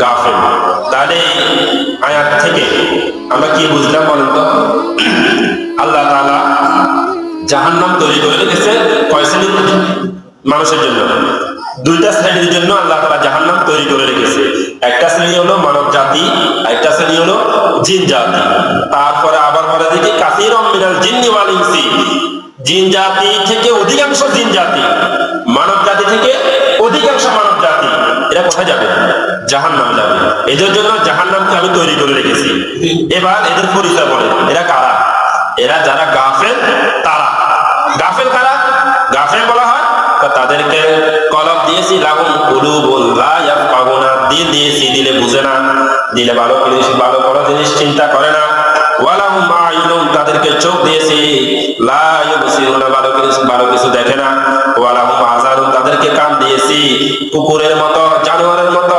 গাফেল। তাহলে আয়াত থেকে আমরা কি বুঝলাম বলেন তো? আল্লাহ তাআলা জাহান্নাম তৈরি করে রেখেছে কয় শ্রেণীর মানুষের জন্য? দুইটা শ্রেণীর জন্য আল্লাহ তাআলা জাহান্নাম তৈরি করে রেখেছে। একটা শ্রেণী হলো মানব জাতি, একটা শ্রেণী হলো জিন জাতি। তারপরে আবার বলে দেখি কাসীরুম মিনাল জিন্নি ওয়াল ইনসি, জিন জাতি থেকে অধিকাংশ জিন জাতি, মানব জাতি থেকে অধিকাংশ মানব জাতি, এরা কোথায় যাবে? জাহান্নাম যাবে। এদের জন্য জাহান্নামকে আমি তৈরি করে রেখেছি। এবার এদের পরিচয় বলে, এরা কারা? এরা যারা গাফেল তারা। গাফেল কারা? গাফেল বলা হয় তাদেরকে কলব দিয়েছি, লাহুম কুলুবুন লা ইয়াফকাহুনা, দিল দিয়েছি, দিলে বুঝে না, দিলে ভালো জিনিস, ভালো বড় জিনিস চিন্তা করে না। ওয়ালাহুম আয়ুনুন, তাদেরকে চোখ দিয়েছি, লা ইউবসিরুনা, ভালো কিছু দেখে না। ওয়ালাহুম আযানুন, তাদেরকে কান দিয়েছি, কুকুরের মতো, জানোয়ারের মতো